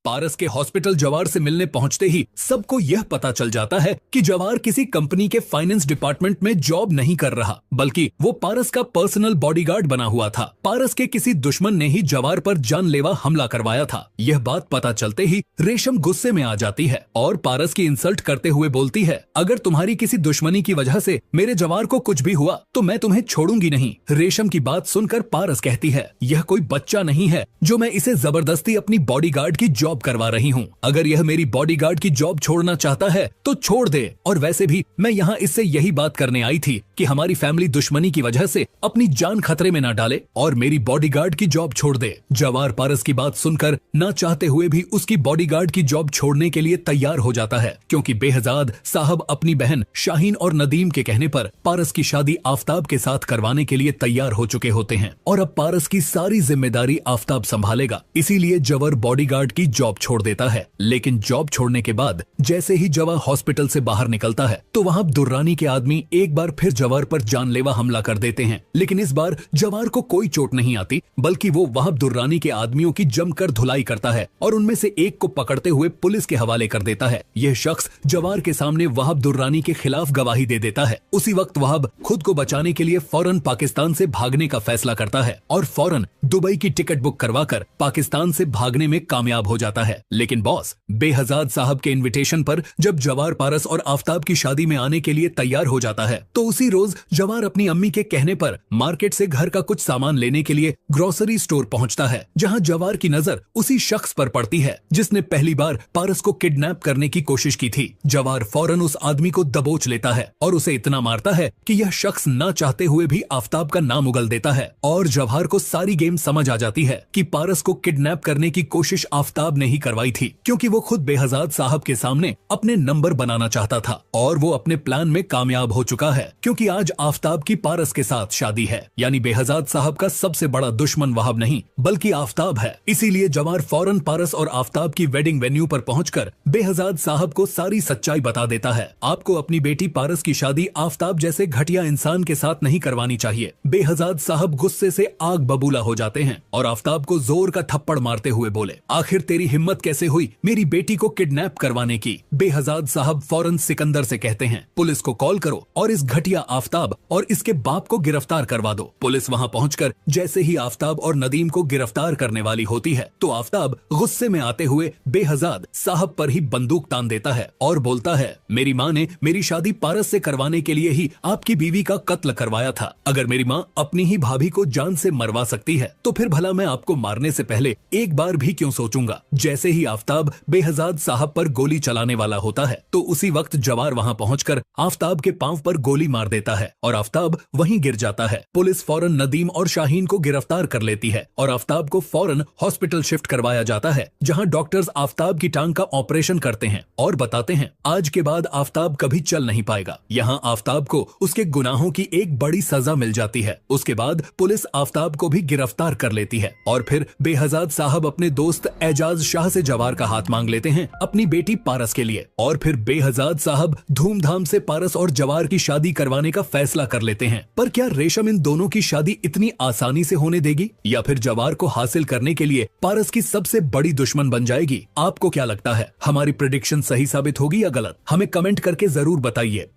पारस के हॉस्पिटल जवार से मिलने पहुंचते ही सबको यह पता चल जाता है कि जवार किसी कंपनी के फाइनेंस डिपार्टमेंट में जॉब नहीं कर रहा, बल्कि वो पारस का पर्सनल बॉडीगार्ड बना हुआ था। पारस के किसी दुश्मन ने ही जवार पर जानलेवा हमला करवाया था। यह बात पता चलते ही रेशम गुस्से में आ जाती है और पारस की इंसल्ट करते हुए बोलती है, अगर तुम्हारी किसी दुश्मनी की वजह से मेरे जवार को कुछ भी हुआ तो मैं तुम्हें छोड़ूंगी नहीं। रेशम की बात सुनकर पारस कहती है, यह कोई बच्चा नहीं है जो मैं इसे जबरदस्ती अपनी बॉडीगार्ड की जॉब करवा रही हूँ। अगर यह मेरी बॉडीगार्ड की जॉब छोड़ना चाहता है तो छोड़ दे, और वैसे भी मैं यहाँ इससे यही बात करने आई थी कि हमारी फैमिली दुश्मनी की वजह से अपनी जान खतरे में न डाले और मेरी बॉडीगार्ड की जॉब छोड़ दे। जवार पारस की बात सुनकर न चाहते हुए भी उसकी बॉडीगार्ड की जॉब छोड़ने के लिए तैयार हो जाता है, क्योंकि बेहजाद साहब अपनी बहन शाहीन और नदीम के कहने पर पारस की शादी आफताब के साथ करवाने के लिए तैयार हो चुके होते हैं और अब पारस की सारी जिम्मेदारी आफताब संभालेगा। इसीलिए जवर बॉडीगार्ड की जॉब छोड़ देता है। लेकिन जॉब छोड़ने के बाद जैसे ही जवा हॉस्पिटल से बाहर निकलता है तो वहाँ दुर्रानी के आदमी एक बार फिर जवार पर जानलेवा हमला कर देते हैं। लेकिन इस बार जवार को कोई चोट नहीं आती, बल्कि वो वहाब दुर्रानी के आदमियों की जमकर धुलाई करता है और उनमें से एक को पकड़ते हुए पुलिस के हवाले कर देता है। यह शख्स जवार के सामने वहाब दुर्रानी के खिलाफ गवाही दे देता है। उसी वक्त वहाब खुद को बचाने के लिए फौरन पाकिस्तान से भागने का फैसला करता है और फौरन दुबई की टिकट बुक करवाकर पाकिस्तान से भागने में कामयाब हो जाता है। लेकिन बॉस, बेहजाद साहब के इनविटेशन पर जब जवार पारस और आफताब की शादी में आने के लिए तैयार हो जाता है तो उसी रोज जवार अपनी अम्मी के कहने पर मार्केट से घर का कुछ सामान लेने के लिए ग्रोसरी स्टोर पहुंचता है, जहां जवार की नजर उसी शख्स पर पड़ती है जिसने पहली बार पारस को किडनैप करने की कोशिश की थी। जवार फौरन उस आदमी को दबोच लेता है और उसे इतना मारता है कि यह शख्स न चाहते हुए भी आफताब का नाम उगल देता है और जवार को सारी गेम समझ आ जाती है कि पारस को किडनैप करने की कोशिश आफताब ने ही करवाई थी, क्योंकि वो खुद बेहजाद साहब के सामने अपने नंबर बनाना चाहता था और वो अपने प्लान में कामयाब हो चुका है, क्योंकि आज आफताब की पारस के साथ शादी है। यानी बेहजाद साहब का सबसे बड़ा दुश्मन वहाब नहीं बल्कि आफताब है। इसीलिए जवार फौरन पारस और आफताब की वेडिंग वेन्यू पर पहुंचकर बेहजाद साहब को सारी सच्चाई बता देता है। आपको अपनी बेटी पारस की शादी आफताब जैसे घटिया इंसान के साथ नहीं करवानी चाहिए। बेहजाद साहब गुस्से से आग बबूला हो जाते हैं और आफताब को जोर का थप्पड़ मारते हुए बोले, आखिर तेरी हिम्मत कैसे हुई मेरी बेटी को किडनैप करवाने की। बेहजाद साहब फौरन सिकंदर से कहते हैं, पुलिस को कॉल करो और इस घटिया आफताब और इसके बाप को गिरफ्तार करवा दो। पुलिस वहां पहुंचकर जैसे ही आफताब और नदीम को गिरफ्तार करने वाली होती है तो आफताब गुस्से में आते हुए बेहजाद साहब पर ही बंदूक तान देता है और बोलता है, मेरी माँ ने मेरी शादी पारस से करवाने के लिए ही आपकी बीवी का कत्ल करवाया था। अगर मेरी माँ अपनी ही भाभी को जान से मरवा सकती है तो फिर भला मैं आपको मारने से पहले एक बार भी क्यों सोचूंगा। जैसे ही आफताब बेहजाद साहब पर गोली चलाने वाला होता है तो उसी वक्त जवार वहां पहुंचकर आफताब के पांव पर गोली मार देता है और आफताब वहीं गिर जाता है। पुलिस फौरन नदीम और शाहीन को गिरफ्तार कर लेती है और आफताब को फौरन हॉस्पिटल शिफ्ट करवाया जाता है, जहां डॉक्टर्स आफताब की टांग का ऑपरेशन करते हैं और बताते हैं आज के बाद आफताब कभी चल नहीं पाएगा। यहाँ आफताब को उसके गुनाहों की एक बड़ी सजा मिल जाती है। उसके बाद पुलिस आफताब को भी गिरफ्तार कर लेती है और फिर बेहजाद साहब अपने दोस्त एजाज शाह से जवार का हाथ मांग लेते हैं अपनी बेटी पारस के लिए और फिर बेहजाद साहब धूमधाम से पारस और जवार की शादी करवाने का फैसला कर लेते हैं। पर क्या रेशम इन दोनों की शादी इतनी आसानी से होने देगी या फिर जवार को हासिल करने के लिए पारस की सबसे बड़ी दुश्मन बन जाएगी? आपको क्या लगता है, हमारी प्रेडिक्शन सही साबित होगी या गलत? हमें कमेंट करके जरूर बताइए।